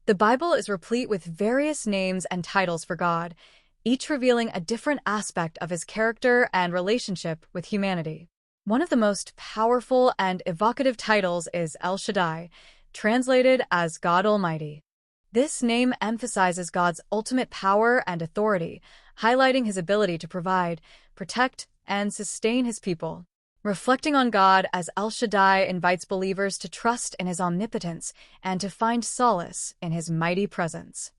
The Bible is replete with various names and titles for God, each revealing a different aspect of his character and relationship with humanity. One of the most powerful and evocative titles is El Shaddai, translated as God Almighty. This name emphasizes God's ultimate power and authority, highlighting his ability to provide, protect, and sustain his people. Reflecting on God as El Shaddai invites believers to trust in his omnipotence and to find solace in his mighty presence.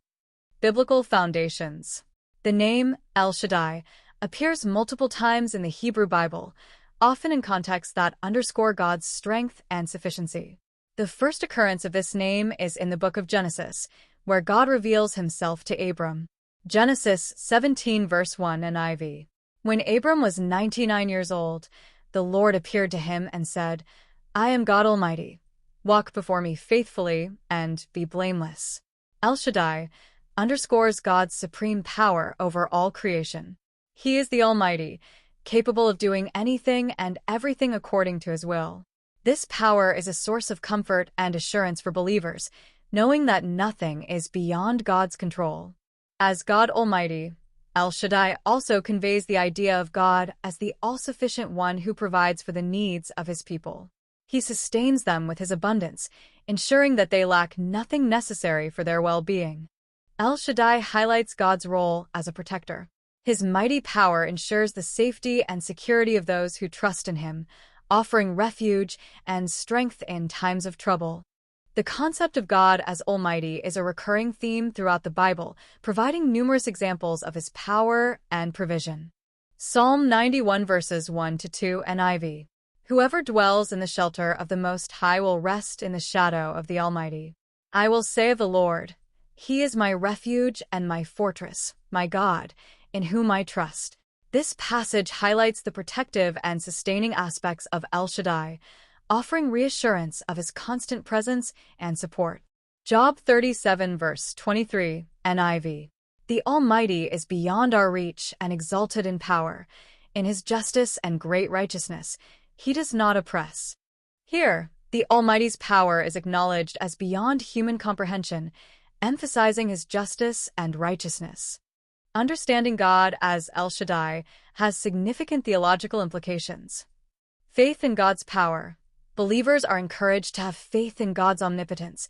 Biblical foundations. The name El Shaddai appears multiple times in the Hebrew Bible, often in contexts that underscore God's strength and sufficiency. The first occurrence of this name is in the book of Genesis, where God reveals himself to Abram. Genesis 17 verse 1 NIV. When Abram was 99 years old, the Lord appeared to him and said, "I am God Almighty. Walk before me faithfully and be blameless." El Shaddai underscores God's supreme power over all creation. He is the Almighty, capable of doing anything and everything according to his will. This power is a source of comfort and assurance for believers, knowing that nothing is beyond God's control. As God Almighty, El Shaddai also conveys the idea of God as the all-sufficient one who provides for the needs of his people. He sustains them with his abundance, ensuring that they lack nothing necessary for their well-being. El Shaddai highlights God's role as a protector. His mighty power ensures the safety and security of those who trust in him, offering refuge and strength in times of trouble. The concept of God as Almighty is a recurring theme throughout the Bible, providing numerous examples of his power and provision. Psalm 91 verses 1-2 NIV. Whoever dwells in the shelter of the Most High will rest in the shadow of the Almighty. I will say of the Lord, He is my refuge and my fortress, my God, in whom I trust. This passage highlights the protective and sustaining aspects of El Shaddai, offering reassurance of his constant presence and support. Job 37 verse 23 NIV. The Almighty is beyond our reach and exalted in power. In his justice and great righteousness, he does not oppress. Here, the Almighty's power is acknowledged as beyond human comprehension, emphasizing his justice and righteousness. Understanding God as El Shaddai has significant theological implications. Faith in God's power. Believers are encouraged to have faith in God's omnipotence,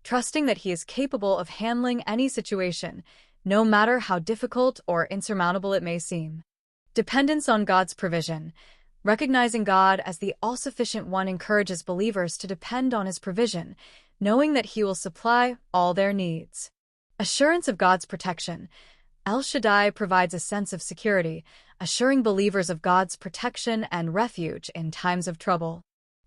trusting that he is capable of handling any situation, no matter how difficult or insurmountable it may seem. Dependence on God's provision. Recognizing God as the all-sufficient one encourages believers to depend on his provision, knowing that he will supply all their needs. Assurance of God's protection. El Shaddai provides a sense of security, assuring believers of God's protection and refuge in times of trouble.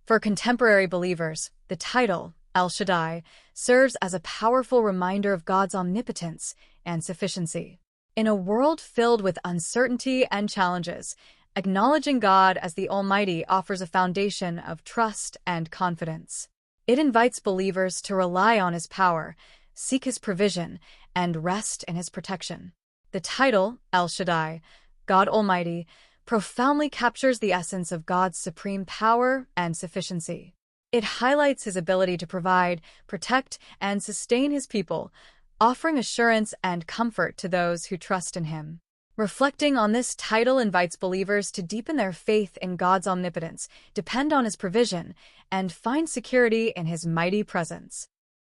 For contemporary believers, the title, El Shaddai, serves as a powerful reminder of God's omnipotence and sufficiency. In a world filled with uncertainty and challenges, acknowledging God as the Almighty offers a foundation of trust and confidence. It invites believers to rely on his power, seek his provision, and rest in his protection. The title, El Shaddai, God Almighty, profoundly captures the essence of God's supreme power and sufficiency. It highlights his ability to provide, protect, and sustain his people, offering assurance and comfort to those who trust in him. Reflecting on this title invites believers to deepen their faith in God's omnipotence, depend on his provision, and find security in his mighty presence.